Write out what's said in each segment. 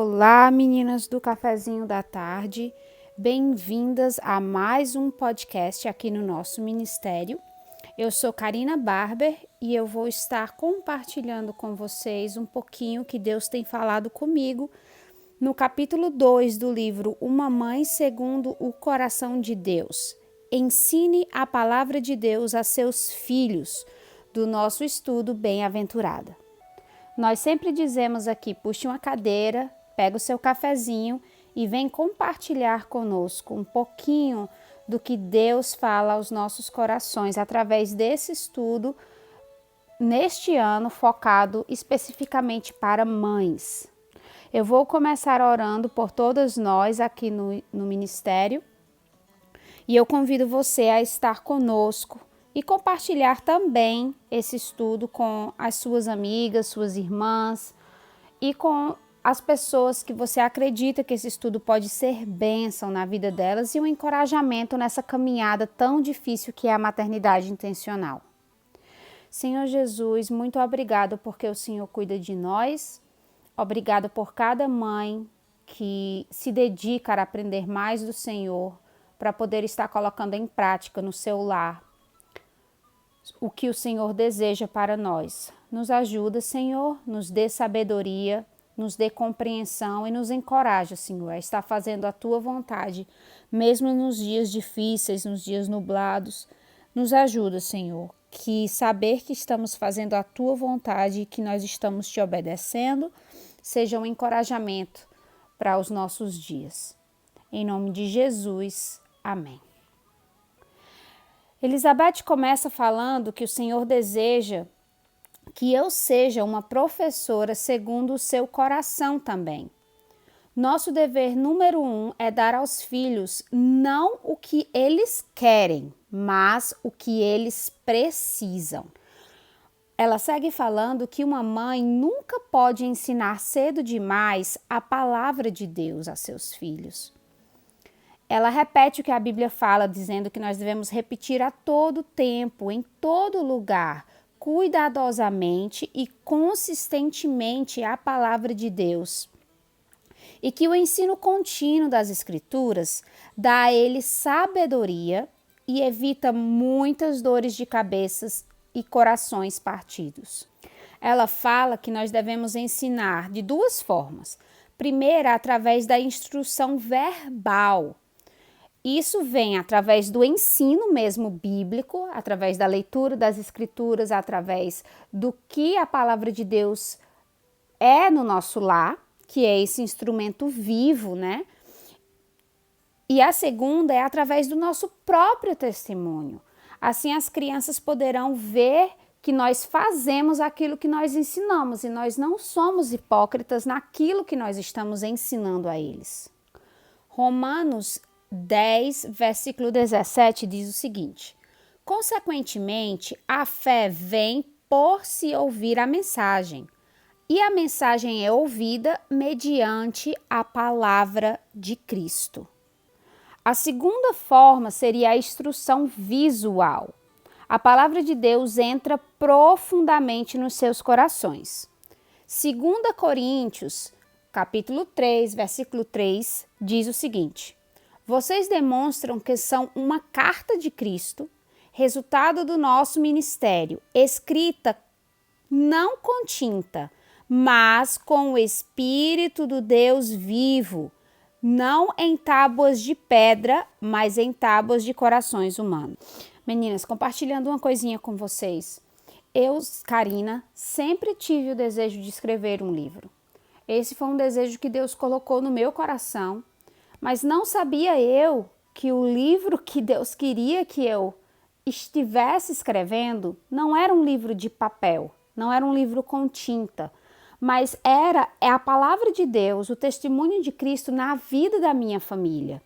Olá, meninas do Cafezinho da Tarde, bem-vindas a mais um podcast aqui no nosso ministério. Eu sou Karina Barber e eu vou estar compartilhando com vocês um pouquinho que Deus tem falado comigo no capítulo 2 do livro Uma Mãe Segundo o Coração de Deus. Ensine a palavra de Deus a seus filhos, do nosso estudo Bem-aventurada. Nós sempre dizemos aqui, puxe uma cadeira, pega o seu cafezinho e vem compartilhar conosco um pouquinho do que Deus fala aos nossos corações através desse estudo, neste ano focado especificamente para mães. Eu vou começar orando por todas nós aqui no ministério e eu convido você a estar conosco e compartilhar também esse estudo com as suas amigas, suas irmãs e com as pessoas que você acredita que esse estudo pode ser bênção na vida delas e um encorajamento nessa caminhada tão difícil que é a maternidade intencional. Senhor Jesus, muito obrigado porque o Senhor cuida de nós. Obrigado por cada mãe que se dedica a aprender mais do Senhor para poder estar colocando em prática no seu lar o que o Senhor deseja para nós. Nos ajuda, Senhor, nos dê sabedoria, nos dê compreensão e nos encoraja, Senhor, a estar fazendo a Tua vontade, mesmo nos dias difíceis, nos dias nublados. Nos ajuda, Senhor, que saber que estamos fazendo a Tua vontade e que nós estamos Te obedecendo seja um encorajamento para os nossos dias. Em nome de Jesus, amém. Elizabeth começa falando que o Senhor deseja que eu seja uma professora segundo o seu coração também. Nosso dever número 1 é dar aos filhos não o que eles querem, mas o que eles precisam. Ela segue falando que uma mãe nunca pode ensinar cedo demais a palavra de Deus a seus filhos. Ela repete o que a Bíblia fala, dizendo que nós devemos repetir a todo tempo, em todo lugar, cuidadosamente e consistentemente a palavra de Deus. E que o ensino contínuo das Escrituras dá a eles sabedoria e evita muitas dores de cabeça e corações partidos. Ela fala que nós devemos ensinar de duas formas. Primeira, através da instrução verbal. Isso vem através do ensino mesmo bíblico, através da leitura das Escrituras, através do que a palavra de Deus é no nosso lar, que é esse instrumento vivo, né? E a segunda é através do nosso próprio testemunho. Assim as crianças poderão ver que nós fazemos aquilo que nós ensinamos e nós não somos hipócritas naquilo que nós estamos ensinando a eles. Romanos 10, versículo 17 diz o seguinte: consequentemente, a fé vem por se ouvir a mensagem, e a mensagem é ouvida mediante a palavra de Cristo. A segunda forma seria a instrução visual. A palavra de Deus entra profundamente nos seus corações. 2 Coríntios, capítulo 3, versículo 3, diz o seguinte: vocês demonstram que são uma carta de Cristo, resultado do nosso ministério, escrita não com tinta, mas com o Espírito do Deus vivo, não em tábuas de pedra, mas em tábuas de corações humanos. Meninas, compartilhando uma coisinha com vocês. Eu, Karina, sempre tive o desejo de escrever um livro. Esse foi um desejo que Deus colocou no meu coração. Mas não sabia eu que o livro que Deus queria que eu estivesse escrevendo não era um livro de papel, não era um livro com tinta, mas é a palavra de Deus, o testemunho de Cristo na vida da minha família.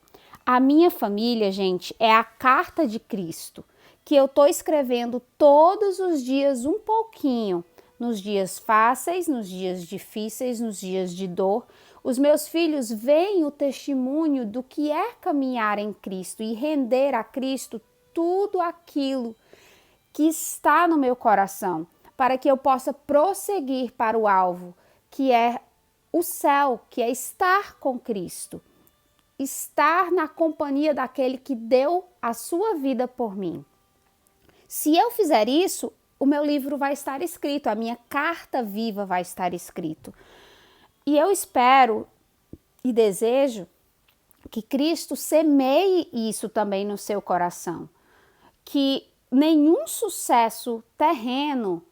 A minha família, gente, é a carta de Cristo, que eu estou escrevendo todos os dias um pouquinho, nos dias fáceis, nos dias difíceis, nos dias de dor. Os meus filhos veem o testemunho do que é caminhar em Cristo e render a Cristo tudo aquilo que está no meu coração, para que eu possa prosseguir para o alvo, que é o céu, que é estar com Cristo, estar na companhia daquele que deu a sua vida por mim. Se eu fizer isso, o meu livro vai estar escrito, a minha carta viva vai estar escrito. E eu espero e desejo que Cristo semeie isso também no seu coração, que nenhum sucesso terreno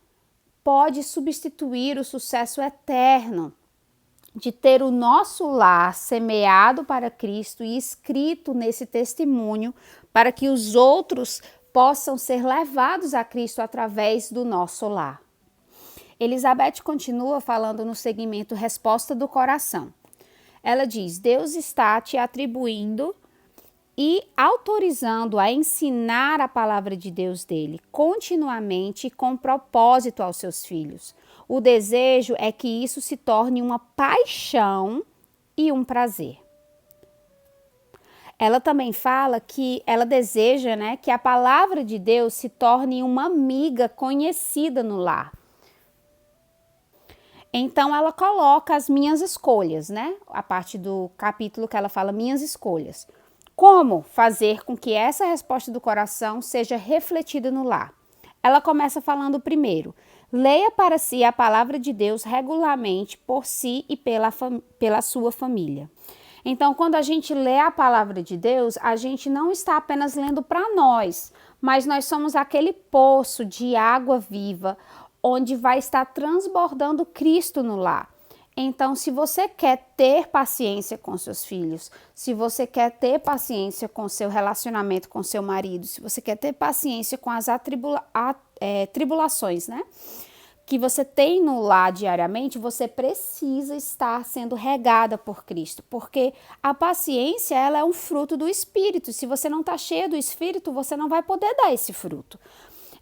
pode substituir o sucesso eterno de ter o nosso lar semeado para Cristo e escrito nesse testemunho para que os outros possam ser levados a Cristo através do nosso lar. Elizabeth continua falando no segmento Resposta do Coração. Ela diz: Deus está te atribuindo e autorizando a ensinar a palavra de Deus dele continuamente e com propósito aos seus filhos. O desejo é que isso se torne uma paixão e um prazer. Ela também fala que ela deseja, que a palavra de Deus se torne uma amiga conhecida no lar. Então ela coloca as minhas escolhas, a parte do capítulo que ela fala minhas escolhas. Como fazer com que essa resposta do coração seja refletida no lar? Ela começa falando primeiro: leia para si a palavra de Deus regularmente por si e pela sua família. Então, quando a gente lê a palavra de Deus, a gente não está apenas lendo para nós, mas nós somos aquele poço de água viva, onde vai estar transbordando Cristo no lar. Então, se você quer ter paciência com seus filhos, se você quer ter paciência com seu relacionamento com seu marido, se você quer ter paciência com as tribulações, que você tem no lar diariamente, você precisa estar sendo regada por Cristo, porque a paciência, ela é um fruto do Espírito. Se você não está cheio do Espírito, você não vai poder dar esse fruto.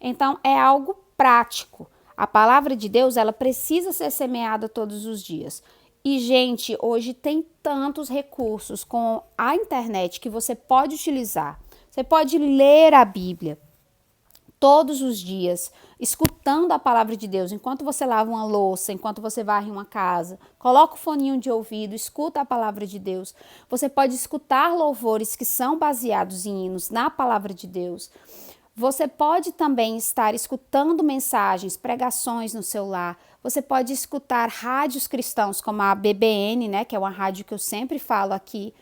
Então, é algo prático. A palavra de Deus, ela precisa ser semeada todos os dias. E, gente, hoje tem tantos recursos com a internet que você pode utilizar. Você pode ler a Bíblia todos os dias, escutando a palavra de Deus, enquanto você lava uma louça, enquanto você varre uma casa. Coloca o foninho de ouvido, escuta a palavra de Deus. Você pode escutar louvores que são baseados em hinos na palavra de Deus. Você pode também estar escutando mensagens, pregações no seu lar. Você pode escutar rádios cristãos, como a BBN, que é uma rádio que eu sempre falo aqui,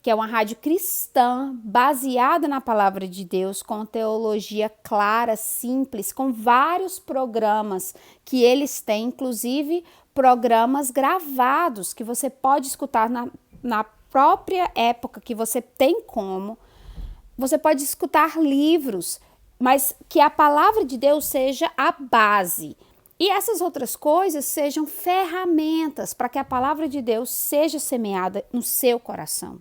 que é uma rádio cristã, baseada na palavra de Deus, com teologia clara, simples, com vários programas que eles têm, inclusive programas gravados, que você pode escutar na própria época que você tem como. Você pode escutar livros, mas que a palavra de Deus seja a base. E essas outras coisas sejam ferramentas para que a palavra de Deus seja semeada no seu coração.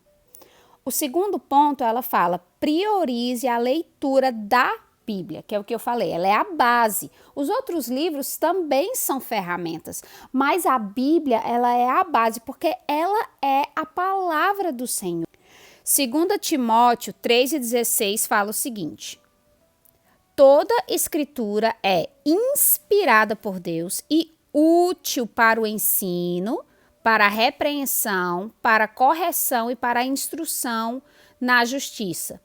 O segundo ponto, ela fala: priorize a leitura da Bíblia, que é o que eu falei, ela é a base. Os outros livros também são ferramentas, mas a Bíblia, ela é a base, porque ela é a palavra do Senhor. 2 Timóteo 3,16 fala o seguinte: toda escritura é inspirada por Deus e útil para o ensino, para a repreensão, para a correção e para a instrução na justiça.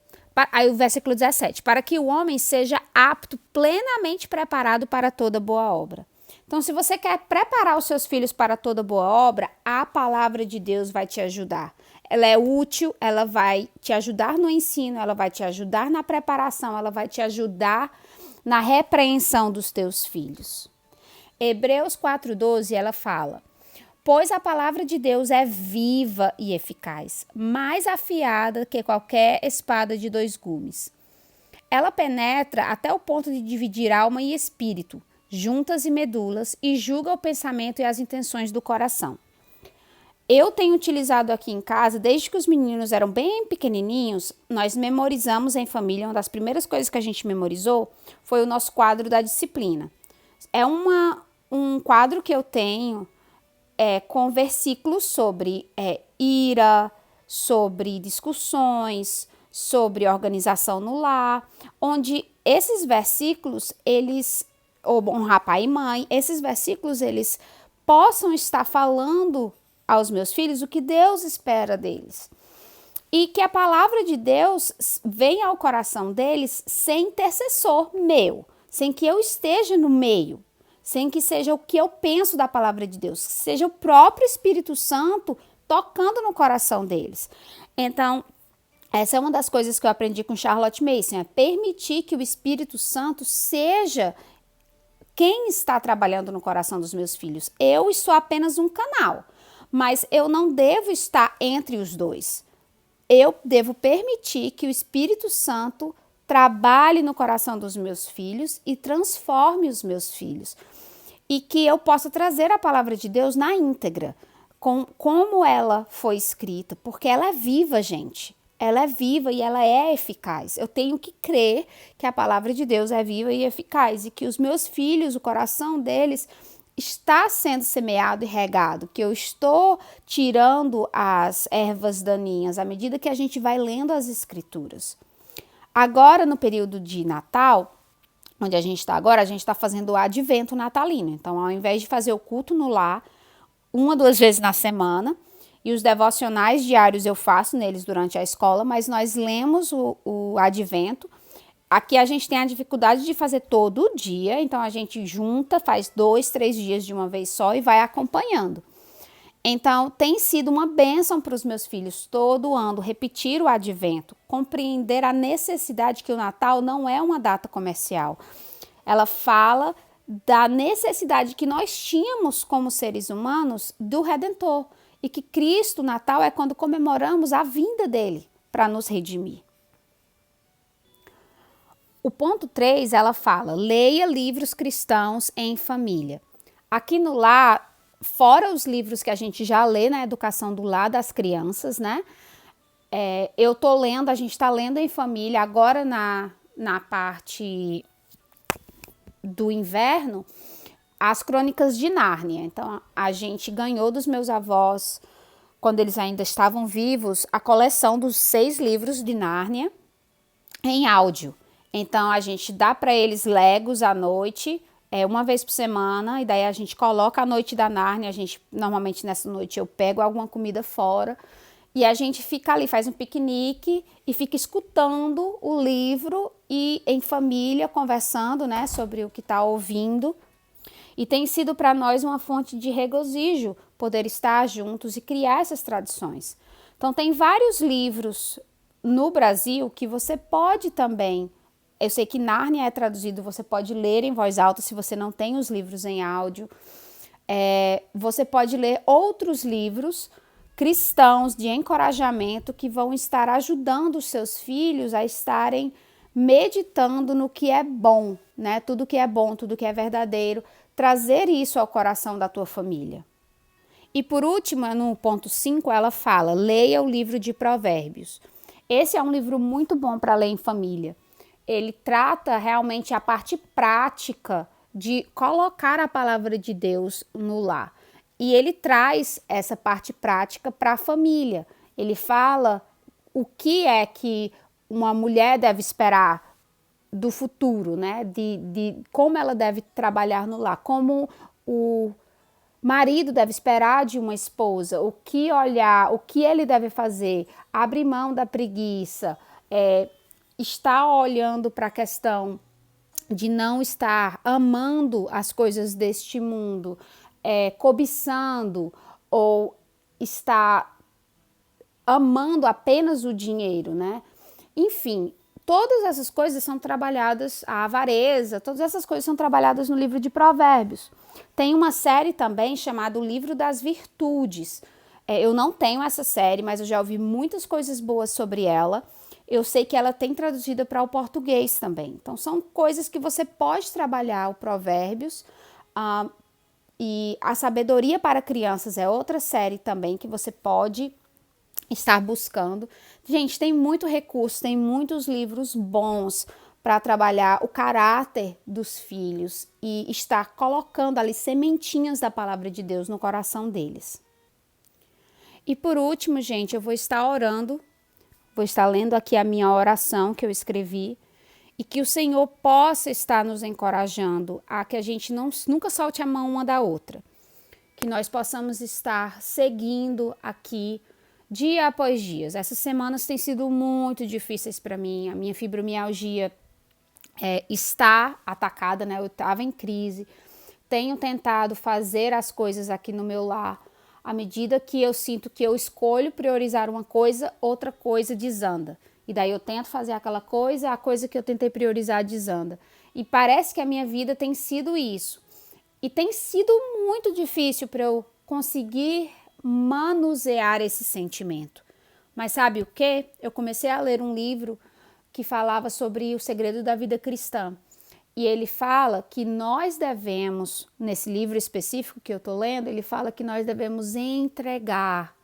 Aí o versículo 17, para que o homem seja apto, plenamente preparado para toda boa obra. Então, se você quer preparar os seus filhos para toda boa obra, a palavra de Deus vai te ajudar. Ela é útil, ela vai te ajudar no ensino, ela vai te ajudar na preparação, ela vai te ajudar na repreensão dos teus filhos. Hebreus 4,12, ela fala: pois a palavra de Deus é viva e eficaz, mais afiada que qualquer espada de 2 gumes. Ela penetra até o ponto de dividir alma e espírito, juntas e medulas, e julga o pensamento e as intenções do coração. Eu tenho utilizado aqui em casa, desde que os meninos eram bem pequenininhos, nós memorizamos em família. Uma das primeiras coisas que a gente memorizou foi o nosso quadro da disciplina. É um quadro que eu tenho com versículos sobre ira, sobre discussões, sobre organização no lar, onde esses versículos, ou honrar pai e mãe, esses versículos, eles possam estar falando aos meus filhos o que Deus espera deles. E que a palavra de Deus venha ao coração deles sem intercessor meu, sem que eu esteja no meio, sem que seja o que eu penso da palavra de Deus, que seja o próprio Espírito Santo tocando no coração deles. Então, essa é uma das coisas que eu aprendi com Charlotte Mason, é permitir que o Espírito Santo seja quem está trabalhando no coração dos meus filhos. Eu sou apenas um canal, mas eu não devo estar entre os dois. Eu devo permitir que o Espírito Santo trabalhe no coração dos meus filhos e transforme os meus filhos. E que eu possa trazer a palavra de Deus na íntegra, como ela foi escrita, porque ela é viva, gente. Ela é viva e ela é eficaz. Eu tenho que crer que a palavra de Deus é viva e eficaz e que os meus filhos, o coração deles está sendo semeado e regado, que eu estou tirando as ervas daninhas à medida que a gente vai lendo as escrituras. Agora, no período de Natal, onde a gente está agora, a gente está fazendo o advento natalino. Então, ao invés de fazer o culto no lar, 1 a 2 vezes na semana, e os devocionais diários eu faço neles durante a escola, mas nós lemos o advento. Aqui a gente tem a dificuldade de fazer todo dia, então a gente junta, faz 2, 3 dias de uma vez só e vai acompanhando. Então, tem sido uma bênção para os meus filhos todo ano repetir o advento, compreender a necessidade que o Natal não é uma data comercial. Ela fala da necessidade que nós tínhamos como seres humanos do Redentor e que Cristo, Natal, é quando comemoramos a vinda dele para nos redimir. O ponto 3, ela fala, leia livros cristãos em família. Aqui no lar, fora os livros que a gente já lê na educação do lar das crianças, né? Eu tô lendo, a gente está lendo em família, agora na parte do inverno, as Crônicas de Nárnia. Então, a gente ganhou dos meus avós, quando eles ainda estavam vivos, a coleção dos 6 livros de Nárnia em áudio. Então, a gente dá para eles Legos à noite, uma vez por semana, e daí a gente coloca a noite da Nárnia, normalmente nessa noite eu pego alguma comida fora, e a gente fica ali, faz um piquenique e fica escutando o livro e em família, conversando, né, sobre o que está ouvindo. E tem sido para nós uma fonte de regozijo poder estar juntos e criar essas tradições. Então, tem vários livros no Brasil que você pode também. Eu sei que Nárnia é traduzido, você pode ler em voz alta se você não tem os livros em áudio. Você pode ler outros livros cristãos de encorajamento que vão estar ajudando os seus filhos a estarem meditando no que é bom, né? Tudo que é bom, tudo que é verdadeiro, trazer isso ao coração da tua família. E por último, no ponto 5, ela fala, leia o livro de Provérbios. Esse é um livro muito bom para ler em família. Ele trata realmente a parte prática de colocar a palavra de Deus no lar. E ele traz essa parte prática para a família. Ele fala o que é que uma mulher deve esperar do futuro, né? De como ela deve trabalhar no lar, como o marido deve esperar de uma esposa, o que olhar, o que ele deve fazer, abrir mão da preguiça, estar olhando para a questão de não estar amando as coisas deste mundo, cobiçando ou estar amando apenas o dinheiro, né? Enfim, todas essas coisas são trabalhadas, a avareza, todas essas coisas são trabalhadas no livro de Provérbios. Tem uma série também chamada O Livro das Virtudes. Eu não tenho essa série, mas eu já ouvi muitas coisas boas sobre ela. Eu sei que ela tem traduzida para o português também. Então, são coisas que você pode trabalhar o Provérbios. E a Sabedoria para Crianças é outra série também que você pode estar buscando. Gente, tem muito recurso, tem muitos livros bons para trabalhar o caráter dos filhos e estar colocando ali sementinhas da palavra de Deus no coração deles. E por último, gente, eu vou estar orando, vou estar lendo aqui a minha oração que eu escrevi e que o Senhor possa estar nos encorajando a que a gente nunca solte a mão uma da outra. que nós possamos estar seguindo aqui dia após dia. Essas semanas têm sido muito difíceis para mim. A minha fibromialgia está atacada, né? Eu estava em crise. Tenho tentado fazer as coisas aqui no meu lar. À medida que eu sinto que eu escolho priorizar uma coisa, outra coisa desanda. E daí eu tento fazer aquela coisa, a coisa que eu tentei priorizar desanda. E parece que a minha vida tem sido isso. E tem sido muito difícil para eu conseguir manusear esse sentimento. Mas sabe o que? Eu comecei a ler um livro que falava sobre o segredo da vida cristã. E ele fala que nós devemos, nesse livro específico que eu estou lendo, ele fala que nós devemos entregar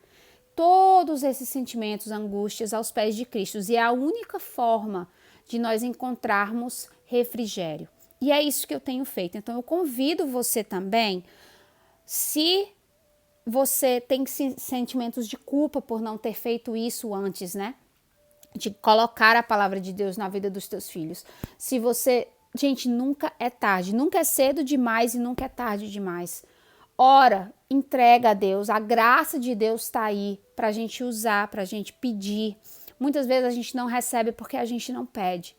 todos esses sentimentos, angústias aos pés de Cristo. E é a única forma de nós encontrarmos refrigério. E é isso que eu tenho feito. Então eu convido você também, se você tem sentimentos de culpa por não ter feito isso antes, né? De colocar a palavra de Deus na vida dos teus filhos. Se você... Gente, nunca é tarde. Nunca é cedo demais e nunca é tarde demais. Ora, entrega a Deus. A graça de Deus está aí para a gente usar, para a gente pedir. Muitas vezes a gente não recebe porque a gente não pede.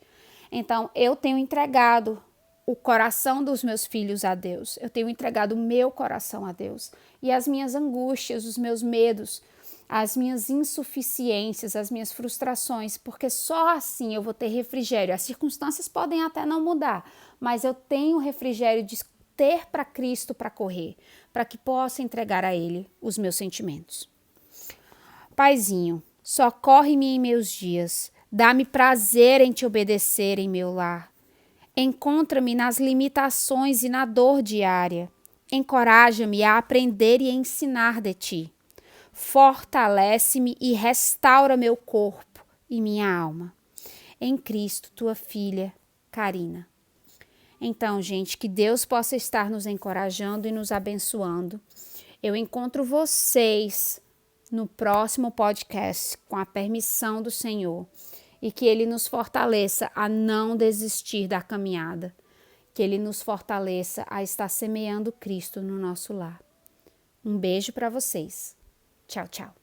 Então, eu tenho entregado o coração dos meus filhos a Deus. Eu tenho entregado o meu coração a Deus. E as minhas angústias, os meus medos, as minhas insuficiências, as minhas frustrações, porque só assim eu vou ter refrigério. As circunstâncias podem até não mudar, mas eu tenho refrigério de ter para Cristo para correr, para que possa entregar a Ele os meus sentimentos. Paizinho, socorre-me em meus dias, dá-me prazer em te obedecer em meu lar. Encontra-me nas limitações e na dor diária. Encoraja-me a aprender e a ensinar de ti. Fortalece-me e restaura meu corpo e minha alma. Em Cristo, tua filha, Karina. Então, gente, que Deus possa estar nos encorajando e nos abençoando. Eu encontro vocês no próximo podcast, com a permissão do Senhor. E que Ele nos fortaleça a não desistir da caminhada. Que Ele nos fortaleça a estar semeando Cristo no nosso lar. Um beijo para vocês. Tchau, tchau.